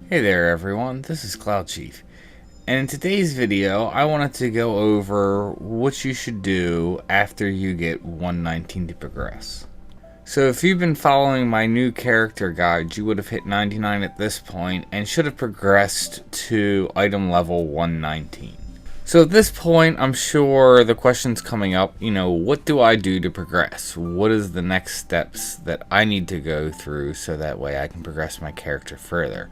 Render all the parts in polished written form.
Hey there everyone, this is Cloud Chief, and in today's video I wanted to go over what you should do after you get 119 to progress. So if you've been following my new character guide, you would have hit 99 at this point and should have progressed to item level 119. So at this point, I'm sure the question's coming up, what do I do to progress? What is the next steps that I need to go through so that way I can progress my character further?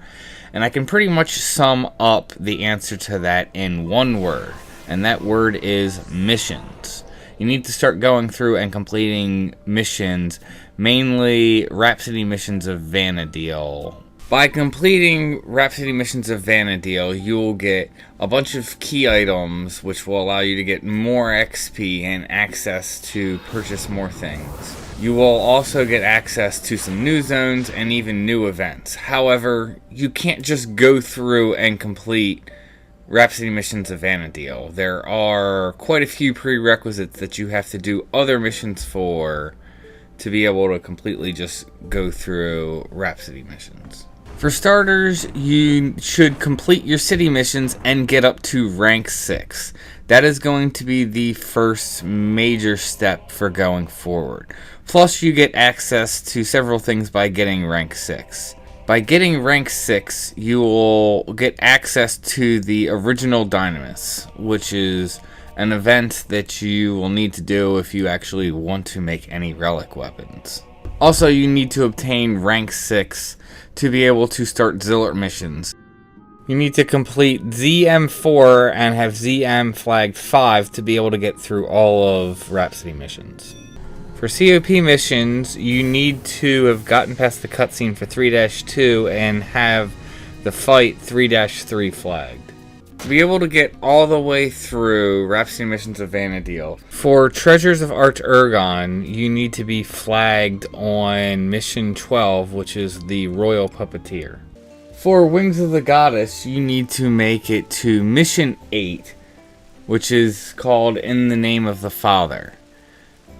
And I can pretty much sum up the answer to that in one word, and that word is missions. You need to start going through and completing missions, mainly Rhapsody missions of Vana'diel. By completing Rhapsody missions of Vana'diel, you will get a bunch of key items which will allow you to get more XP and access to purchase more things. You will also get access to some new zones and even new events. However, you can't just go through and complete Rhapsody missions of Vana'diel. There are quite a few prerequisites that you have to do other missions for to be able to completely just go through Rhapsody missions. For starters, you should complete your city missions and get up to rank 6. That is going to be the first major step for going forward. Plus, you get access to several things by getting rank 6. By getting rank 6, you will get access to the original Dynamis, which is an event that you will need to do if you actually want to make any relic weapons. Also, you need to obtain rank 6 to be able to start Zilart missions. You need to complete ZM4 and have ZM flagged 5 to be able to get through all of Rhapsody missions. For COP missions, you need to have gotten past the cutscene for 3-2 and have the fight 3-3 flagged. To be able to get all the way through Rhapsody missions of Vana'diel, for Treasures of Arch Ergon, you need to be flagged on mission 12, which is the Royal Puppeteer. For Wings of the Goddess, you need to make it to mission 8, which is called In the Name of the Father.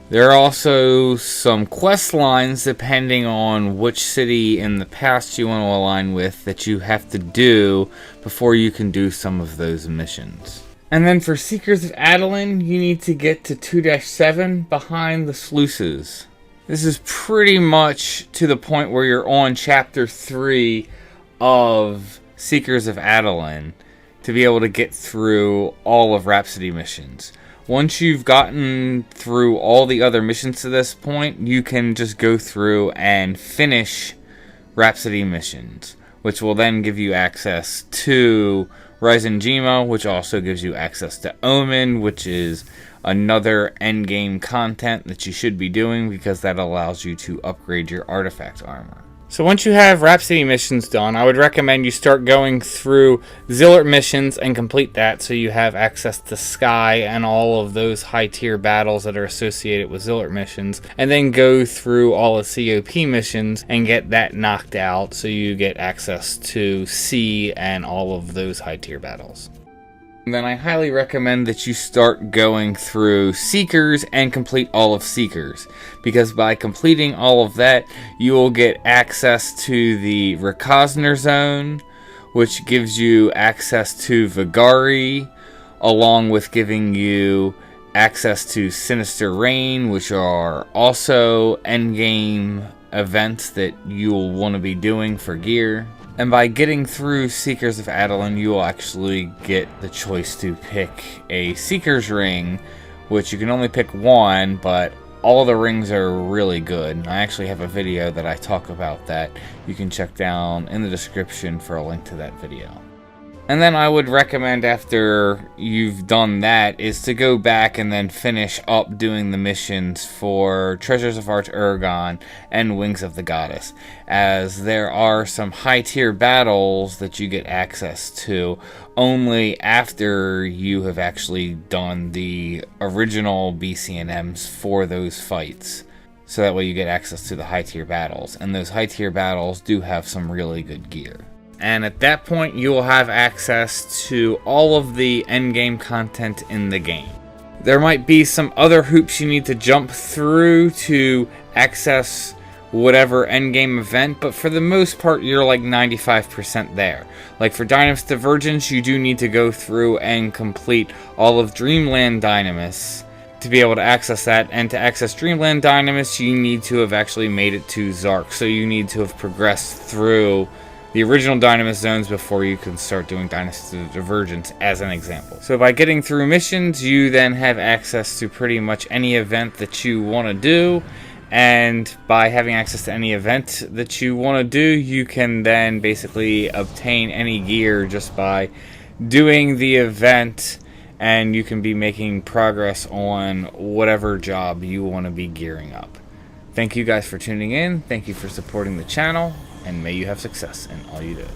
There are also some quest lines depending on which city in the past you want to align with that you have to do before you can do some of those missions. And then for Seekers of Adeline, you need to get to 2-7 behind the sluices. This is pretty much to the point where you're on chapter 3 of Seekers of Adeline to be able to get through all of Rhapsody missions. Once you've gotten through all the other missions to this point, you can just go through and finish Rhapsody missions, which will then give you access to Ryzenjima, which also gives you access to Omen, which is another endgame content that you should be doing because that allows you to upgrade your artifact armor. So once you have Rhapsody missions done, I would recommend you start going through Zilart missions and complete that so you have access to Sky and all of those high tier battles that are associated with Zilart missions, and then go through all the COP missions and get that knocked out so you get access to C and all of those high tier battles. Then I highly recommend that you start going through Seekers and complete all of Seekers, because by completing all of that, you will get access to the Rakazner Zone, which gives you access to Vigari, along with giving you access to Sinister Rain, which are also endgame events that you'll want to be doing for gear. And by getting through Seekers of Adeline, you will actually get the choice to pick a Seeker's Ring, which you can only pick one, but all the rings are really good. I actually have a video that I talk about that. You can check down in the description for a link to that video. And then I would recommend after you've done that is to go back and then finish up doing the missions for Treasures of Arch Ergon and Wings of the Goddess, as there are some high tier battles that you get access to only after you have actually done the original BCNMs for those fights. So that way you get access to the high tier battles, and those high tier battles do have some really good gear. And at that point, you will have access to all of the endgame content in the game. There might be some other hoops you need to jump through to access whatever endgame event, but for the most part, you're like 95% there. Like for Dynamis Divergence, you do need to go through and complete all of Dreamland Dynamis to be able to access that, and to access Dreamland Dynamis, you need to have actually made it to Zark, so you need to have progressed through the original Dynamis zones before you can start doing Dynamis Divergence, as an example. So by getting through missions, you then have access to pretty much any event that you want to do, and by having access to any event that you want to do, you can then basically obtain any gear just by doing the event, and you can be making progress on whatever job you want to be gearing up. Thank you guys for tuning in, thank you for supporting the channel, and may you have success in all you do.